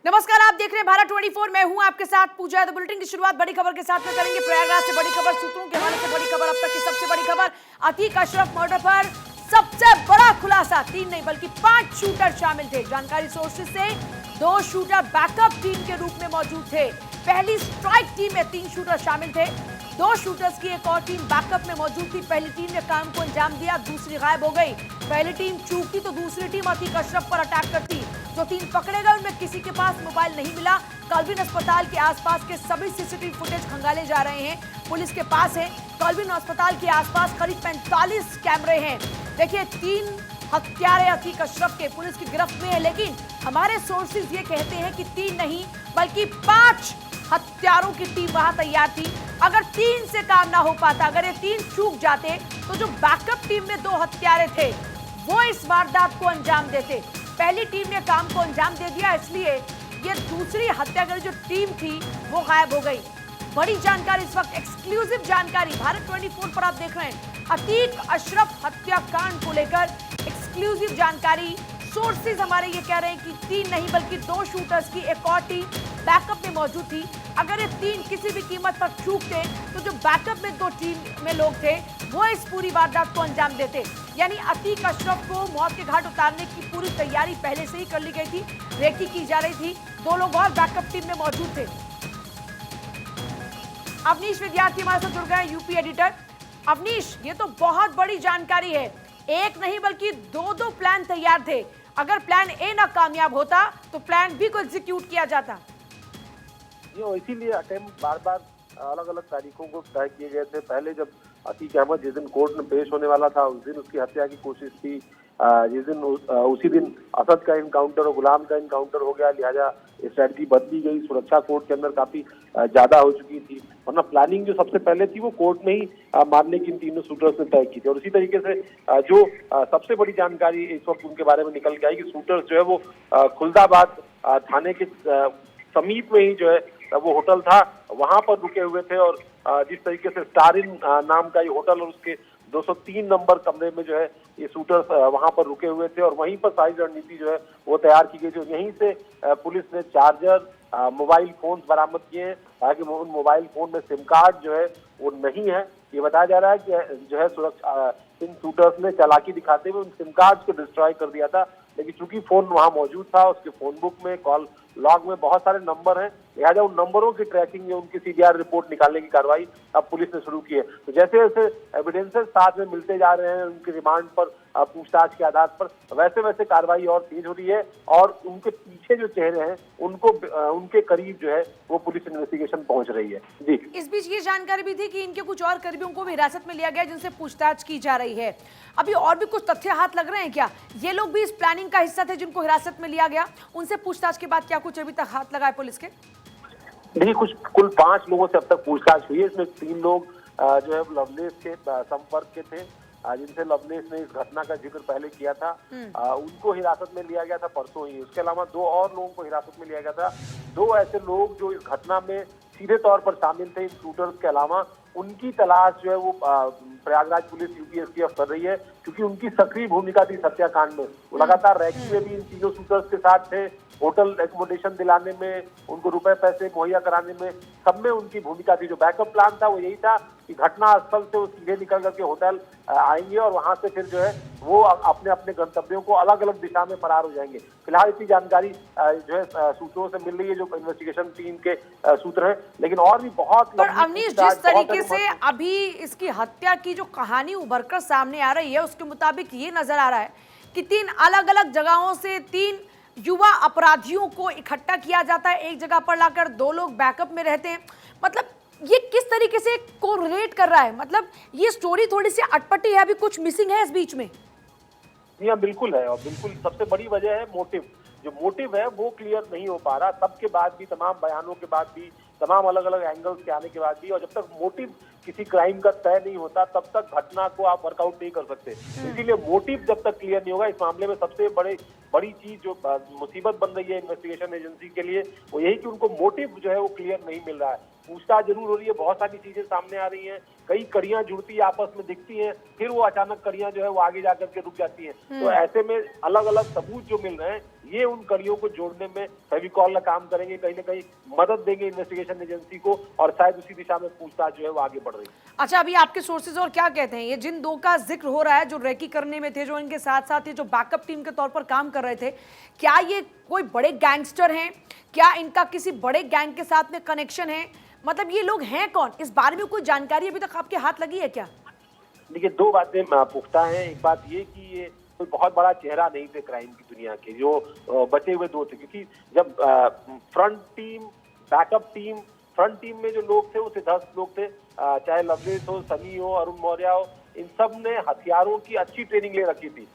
नमस्कार, आप देख रहे हैं भारत 24। मैं हूं आपके साथ पूजा। द बुलेटिन की शुरुआत बड़ी खबर के साथ में करेंगे। प्रयागराज से बड़ी खबर, सूत्रों के हवाले से बड़ी खबर, अब तक की सबसे बड़ी खबर। अतीक अशरफ मर्डर पर सबसे बड़ा खुलासा। 3 नहीं बल्कि 5 शूटर शामिल थे। जानकारी सोर्सेज से 2 शूटर बैकअप टीम के रूप में मौजूद थे। पहली स्ट्राइक टीम में 3 शूटर शामिल थे। 2 शूटर्स की एक और टीम बैकअप में मौजूद थी। पहली टीम ने काम को अंजाम दिया, दूसरी गायब हो गई। पहली टीम चूकती तो दूसरी टीम अतीक अशरफ पर अटैक करती। जो 3 पकड़े गए उनमें किसी के पास मोबाइल नहीं मिला। कॉल्विन अस्पताल के आसपास के सभी सीसीटीवी फुटेज खंगाले जा रहे हैं, पुलिस के पास है। कॉल्विन अस्पताल के आसपास करीब 45 कैमरे हैं। देखिए, 3 हत्यारे अतीक अशरफ के पुलिस की गिरफ्त में है, लेकिन हमारे सोर्सेज ये कहते हैं कि 3 नहीं बल्कि 5 हत्यारों की टीम वहां तैयार थी। अगर 3 से काम ना हो पाता, अगर ये 3 चूक जाते, तो जो बैकअप टीम में 2 हत्यारे थे वो इस वारदात को अंजाम देते। पहली टीम ने काम को अंजाम दे दिया, इसलिए ये दूसरी हत्याकारी जो टीम थी वो गायब हो गई। बड़ी जानकारी इस वक्त, एक्सक्लूसिव जानकारी भारत 24 पर आप देख रहे हैं। अतीक अशरफ हत्याकांड को लेकर एक्सक्लूसिव जानकारी। सोर्सेज हमारे ये कह रहे हैं कि 3 नहीं बल्कि 2 शूटर्स की एक और टीम बैकअप में मौजूद थी। अगर ये 3 किसी भी कीमत पर चूकते, तो जो बैकअप में 2 टीम में लोग थे वो इस पूरी वारदात को अंजाम देते। यानी अतीक अशरफ को मौत के घाट उतारने की पूरी तैयारी पहले से ही कर ली गई थी। रेकी की जा रही थी। 2 लोग और बैकअप टीम में मौजूद थे। अवनीश विद्यार्थी हमारे साथ जुड़ गए, यूपी एडिटर। अवनीश, ये तो बहुत बड़ी जानकारी है। एक नहीं बल्कि 2 प्लान तैयार थे। अगर प्लान ए ना कामयाब होता तो प्लान बी को एग्जीक्यूट किया जाता। ये इसीलिए अटेम्प्ट बार बार अलग अलग तारीखों को तय किए गए थे। पहले जब अतीक अहमद जिस दिन कोर्ट में पेश होने वाला था, उस दिन उसकी हत्या की कोशिश थी। जिस दिन उसी दिन असद का इनकाउंटर और गुलाम का इनकाउंटर हो गया, लिहाजा स्ट्रेटजी बदली गई। सुरक्षा कोर्ट के अंदर काफी ज्यादा हो चुकी थी, वरना प्लानिंग जो सबसे पहले थी वो कोर्ट में ही मारने की इन तीनों शूटर्स ने तय की थी। और इसी तरीके से जो सबसे बड़ी जानकारी इस वक्त उनके बारे में निकल के आई कि शूटर्स जो है वो खुलदाबाद थाने के समीप में ही जो है वो होटल था, वहां पर रुके हुए थे। और जिस तरीके से स्टारिन नाम का ये होटल और उसके 203 नंबर कमरे में जो है ये शूटर्स वहां पर रुके हुए थे, और वहीं पर सारी रणनीति जो है वो तैयार की गई थी। यहीं से पुलिस ने चार्जर, मोबाइल फोन बरामद किए हैं। हालांकि उन मोबाइल फोन में सिम कार्ड जो है वो नहीं है। ये बताया जा रहा है कि जो है सुरक्षा इन शूटर्स ने चालाकी दिखाते हुए उन सिम कार्ड को डिस्ट्रॉय कर दिया था, लेकिन चूंकि फोन वहां मौजूद था, उसके फोन बुक में, कॉल लॉग में बहुत सारे नंबर हैं, लिहाजा उन नंबरों की ट्रैकिंग या उनकी सीडीआर रिपोर्ट निकालने की कार्रवाई अब पुलिस ने शुरू की है। तो जैसे जैसे एविडेंसेस साथ में मिलते जा रहे हैं उनके रिमांड पर, पूछताछ के आधार पर, वैसे वैसे कार्रवाई और तेज हो रही है। और उनके पीछे जो चेहरे हैं उनको उनके करीब जो है वो पुलिस इन्वेस्टिगेशन पहुंच रही है। जी, इस बीच ये जानकारी भी थी कि इनके कुछ और करीबियों को भी हिरासत में लिया गया, जिनसे पूछताछ की जा रही है। अभी और भी कुछ तथ्य हाथ लग रहे हैं क्या? ये लोग भी इस प्लानिंग का हिस्सा थे जिनको हिरासत में लिया गया? उनसे पूछताछ के बाद क्या कुछ अभी तक हाथ लगाए पुलिस के? देखिए, कुल 5 लोगों से अब तक पूछताछ हुई है। इसमें 3 लोग जो है लवलेस के संपर्क के थे, जिनसे लवलेस ने इस घटना का जिक्र पहले किया था। उनको हिरासत में लिया गया था परसों ही। उसके अलावा 2 और लोगों को हिरासत में लिया गया था। 2 ऐसे लोग जो इस घटना में सीधे तौर पर शामिल थे इन शूटर्स के अलावा, उनकी तलाश जो है वो प्रयागराज पुलिस यूपीएसटीएफ कर रही है, क्योंकि उनकी सक्रिय भूमिका थी हत्याकांड में। वो लगातार रैकी में भी इन तीनों शूटर्स के साथ थे, होटल एकोमोडेशन दिलाने में, उनको रुपए पैसे मुहैया कराने में, सब में उनकी भूमिका थी। जो बैकअप प्लान था वो यही था कि घटना स्थल से वो सीधे निकल करके होटल आएंगे और वहां से फिर जो है वो अपने अपने गंतव्यों को अलग अलग दिशा में फरार हो जाएंगे। फिलहाल इतनी जानकारी जो है सूत्रों से मिल रही है, जो इन्वेस्टिगेशन टीम के सूत्र हैं, लेकिन और भी बहुत। पर अवनीश, जिस तरीके से अभी इसकी हत्या की जो कहानी उभरकर सामने आ रही है, उसके मुताबिक ये नजर आ रहा है कि 3 अलग अलग जगहों से 3 युवा अपराधियों को इकट्ठा किया जाता है, एक जगह पर लाकर 2 लोग बैकअप में रहते हैं। मतलब ये किस तरीके से कोरिलेट कर रहा है? मतलब ये स्टोरी थोड़ी सी अटपटी है, अभी कुछ मिसिंग है इस बीच में। जी हाँ, बिल्कुल है। और बिल्कुल सबसे बड़ी वजह है मोटिव। जो मोटिव है वो क्लियर नहीं हो पा रहा। सबके बाद भी, तमाम बयानों के बाद भी, तमाम अलग अलग एंगल्स के आने के बाद भी, और जब तक मोटिव किसी क्राइम का तय नहीं होता तब तक घटना को आप वर्कआउट नहीं कर सकते। इसीलिए मोटिव जब तक क्लियर नहीं होगा, इस मामले में सबसे बड़ी चीज जो मुसीबत बन रही है इन्वेस्टिगेशन एजेंसी के लिए वो यही कि उनको मोटिव जो है वो क्लियर नहीं मिल रहा है। पूछताछ जरूर हो रही है, बहुत सारी चीजें सामने आ रही हैं, कई कड़ियां जुड़ती है, आपस में दिखती हैं, फिर वो अचानक कड़ियां जो है वो आगे जाकर के रुक जाती हैं। तो ऐसे में अलग अलग सबूत जो मिल रहे हैं ये उन कड़ियों को जोड़ने में फेविकॉल का काम करेंगे, कहीं ना कहीं मदद देंगे इन्वेस्टिगेशन एजेंसी को, और शायद उसी दिशा में पूछताछ जो है वो आगे बढ़ रही है। अच्छा, अभी आपके सोर्सेज और क्या कहते हैं, ये जिन दो का जिक्र हो रहा है जो रेकी करने में थे, जो इनके साथ साथ ये जो बैकअप टीम के तौर पर काम कर रहे थे, क्या ये कोई बड़े गैंगस्टर हैं? क्या इनका किसी बड़े गैंग के साथ में कनेक्शन है? मतलब ये लोग हैं कौन? इस बारे में कोई जानकारी अभी तक आपके हाथ लगी है क्या? देखिए, दो बातें पुख्ता हैं। एक बात ये कि ये कोई बहुत बड़ा चेहरा नहीं थे क्राइम की दुनिया के, जो बचे हुए दो थे, क्योंकि जब front team, backup team, front team में जो लोग थे वो सिद्धार्थ लोग थे, चाहे लवलेश हो, सनी हो, अरुण मौर्य हो, इन सब ने हथियारों की अच्छी ट्रेनिंग ले रखी थी।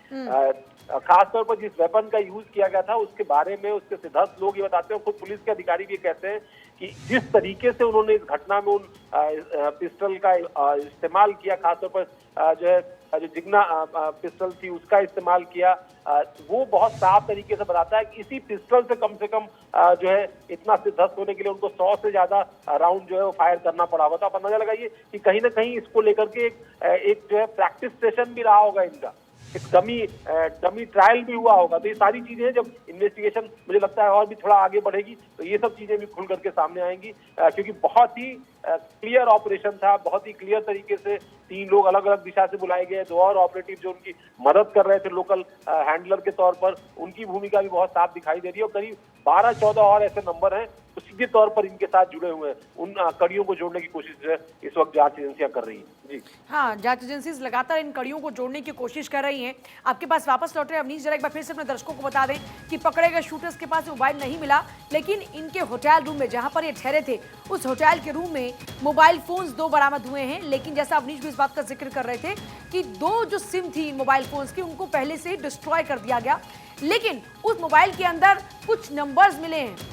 खासतौर पर जिस वेपन का यूज किया गया था उसके बारे में उसके सिद्धार्थ लोग ये बताते हैं, खुद पुलिस के अधिकारी भी कहते हैं कि जिस तरीके से उन्होंने इस घटना में उन पिस्टल का इस्तेमाल किया, खासतौर पर जो है जो जिग्ना पिस्टल थी उसका इस्तेमाल किया, वो बहुत साफ तरीके से बताता है कि इसी पिस्टल से कम जो है इतना सिद्धस्त होने के लिए उनको 100 से ज्यादा राउंड जो है वो फायर करना पड़ा हुआ था। आप अंदाजा लगाइए कि कहीं ना कहीं इसको लेकर के एक जो है प्रैक्टिस सेशन भी रहा होगा इनका, एक डमी ट्रायल भी हुआ होगा। तो ये सारी चीजें जब इन्वेस्टिगेशन मुझे लगता है और भी थोड़ा आगे बढ़ेगी तो ये सब चीजें भी खुल करके सामने आएंगी, क्योंकि बहुत ही क्लियर ऑपरेशन था, बहुत ही क्लियर तरीके से 3 लोग अलग अलग दिशा से बुलाए गए, 2 और ऑपरेटिव जो उनकी मदद कर रहे थे लोकल हैंडलर के तौर पर, उनकी भूमिका भी बहुत साफ दिखाई दे रही है। और करीब 12-14 और ऐसे नंबर हैं तो सीधे तौर पर इनके साथ जुड़े हुए हैं, उन कड़ियों को जोड़ने की कोशिश जो है इस वक्त जांच एजेंसियां कर रही हैं। जी हाँ, जांच एजेंसी लगातार इन कड़ियों को जोड़ने की कोशिश कर रही हैं। आपके पास वापस लौट रहे अवनीश, जरा एक बार फिर से अपने दर्शकों को बता दें कि पकड़े गए शूटर्स के पास मोबाइल नहीं मिला, लेकिन इनके होटल रूम में जहां पर ये ठहरे थे उस होटल के रूम में मोबाइल फोन्स 2 बरामद हुए हैं। लेकिन जैसा अवनीश भी इस बात का जिक्र कर रहे थे कि 2 जो सिम थी मोबाइल फोन्स की उनको पहले से ही डिस्ट्रॉय कर दिया गया, लेकिन उस मोबाइल के अंदर कुछ नंबर्स मिले हैं